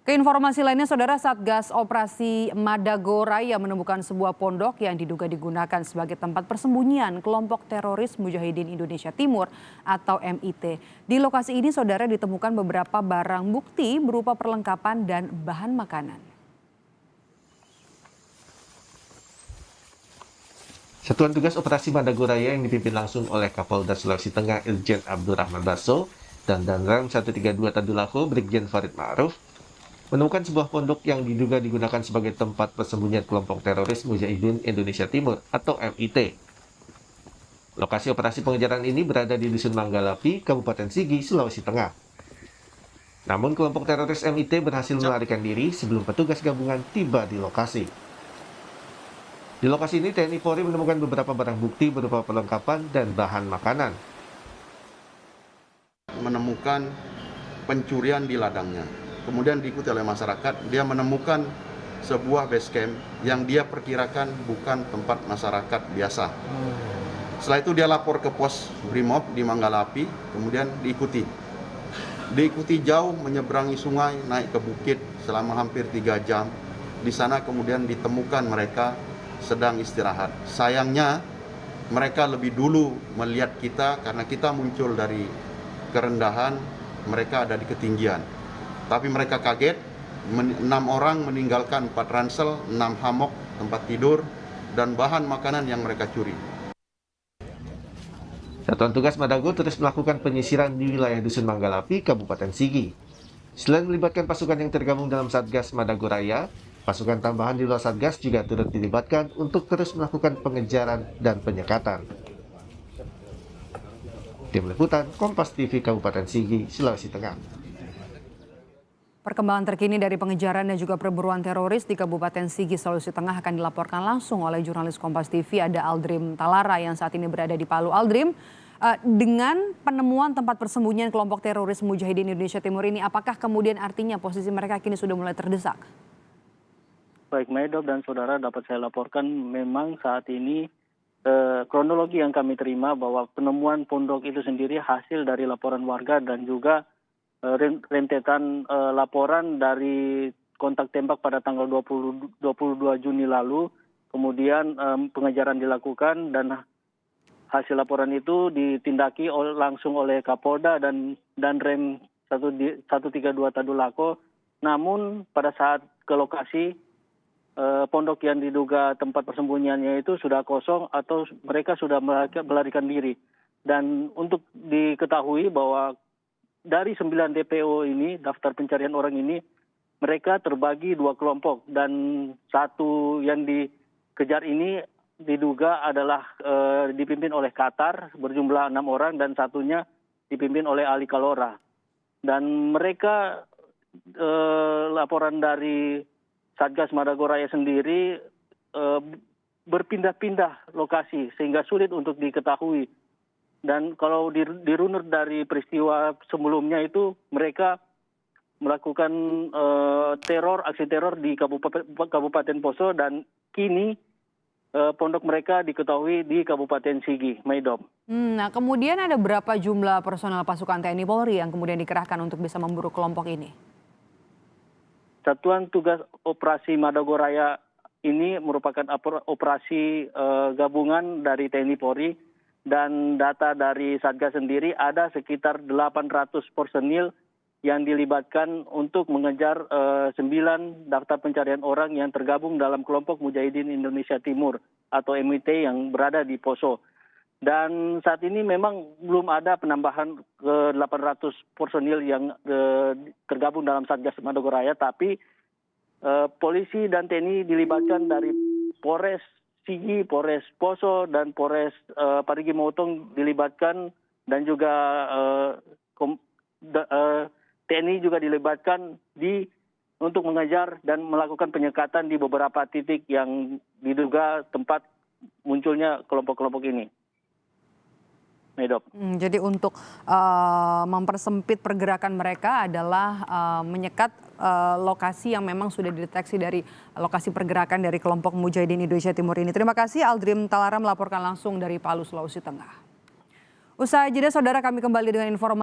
Keinformasi lainnya, Saudara, Satgas Operasi Madagoraya menemukan sebuah pondok yang diduga digunakan sebagai tempat persembunyian kelompok teroris Mujahidin Indonesia Timur atau MIT. Di lokasi ini, Saudara, ditemukan beberapa barang bukti berupa perlengkapan dan bahan makanan. Satuan Tugas Operasi Madagoraya yang dipimpin langsung oleh Kapolda Sulawesi Tengah Irjen Abdurrahman Basso dan Danram 132 Tadulako Brigjen Farid Ma'ruf menemukan sebuah pondok yang diduga digunakan sebagai tempat persembunyian kelompok teroris Mujahidin Indonesia Timur atau MIT. Lokasi operasi pengejaran ini berada di Dusun Manggalapi, Kabupaten Sigi, Sulawesi Tengah. Namun kelompok teroris MIT berhasil melarikan diri sebelum petugas gabungan tiba di lokasi. Di lokasi ini TNI Polri menemukan beberapa barang bukti berupa perlengkapan dan bahan makanan. Menemukan pencurian di ladangnya. Kemudian diikuti oleh masyarakat, dia menemukan sebuah base camp yang dia perkirakan bukan tempat masyarakat biasa. Setelah itu dia lapor ke pos Brimob di Manggalapi, kemudian diikuti. Diikuti jauh menyeberangi sungai, naik ke bukit selama hampir 3 jam. Di sana kemudian ditemukan mereka sedang istirahat. Sayangnya mereka lebih dulu melihat kita karena kita muncul dari kerendahan, mereka ada di ketinggian. Tapi mereka kaget, 6 orang meninggalkan 4 ransel, 6 hamok, tempat tidur, dan bahan makanan yang mereka curi. Satuan Tugas Madago terus melakukan penyisiran di wilayah Dusun Manggalapi, Kabupaten Sigi. Selain melibatkan pasukan yang tergabung dalam Satgas Madagoraya, pasukan tambahan di luar Satgas juga turut dilibatkan untuk terus melakukan pengejaran dan penyekatan. Tim Liputan, Kompas TV, Kabupaten Sigi, Sulawesi Tengah. Perkembangan terkini dari pengejaran dan juga perburuan teroris di Kabupaten Sigi, Sulawesi Tengah akan dilaporkan langsung oleh jurnalis Kompas TV, ada Aldrim Talara yang saat ini berada di Palu. Aldrim, dengan penemuan tempat persembunyian kelompok teroris Mujahidin Indonesia Timur ini, apakah kemudian artinya posisi mereka kini sudah mulai terdesak? Baik, Maidop dan saudara, dapat saya laporkan memang saat ini kronologi yang kami terima bahwa penemuan pondok itu sendiri hasil dari laporan warga dan juga rentetan laporan dari kontak tembak pada tanggal 22 Juni lalu. Kemudian pengejaran dilakukan dan hasil laporan itu ditindaki langsung oleh Kapolda dan Rem 132 Tadulako. Namun pada saat ke lokasi, pondok yang diduga tempat persembunyiannya itu sudah kosong atau mereka sudah melarikan diri. Dan untuk diketahui bahwa dari 9 DPO ini, daftar pencarian orang ini, mereka terbagi 2 kelompok. Dan satu yang dikejar ini diduga adalah dipimpin oleh Qatar berjumlah 6 orang dan satunya dipimpin oleh Ali Kalora. Dan mereka, laporan dari Satgas Madagoraya sendiri berpindah-pindah lokasi sehingga sulit untuk diketahui. Dan kalau dirunut dari peristiwa sebelumnya itu mereka melakukan aksi teror di Kabupaten Poso dan kini pondok mereka diketahui di Kabupaten Sigi, Maidop. Nah, kemudian ada berapa jumlah personel pasukan TNI Polri yang kemudian dikerahkan untuk bisa memburu kelompok ini? Satuan Tugas Operasi Madagoraya ini merupakan operasi gabungan dari TNI Polri. Dan data dari Satgas sendiri ada sekitar 800 personil yang dilibatkan untuk mengejar 9 daftar pencarian orang yang tergabung dalam kelompok Mujahidin Indonesia Timur atau MIT yang berada di Poso. Dan saat ini memang belum ada penambahan ke 800 personil yang tergabung dalam Satgas Madagoraya, tapi polisi dan TNI dilibatkan dari Polres Sigi, Polres Poso, dan Polres Parigi Motong dilibatkan, dan juga TNI juga dilibatkan untuk mengejar dan melakukan penyekatan di beberapa titik yang diduga tempat munculnya kelompok-kelompok ini. Jadi untuk mempersempit pergerakan mereka adalah menyekat lokasi yang memang sudah dideteksi dari lokasi pergerakan dari kelompok Mujahidin Indonesia Timur ini. Terima kasih Aldrim Talara melaporkan langsung dari Palu, Sulawesi Tengah. Usai jeda, saudara, kami kembali dengan informasi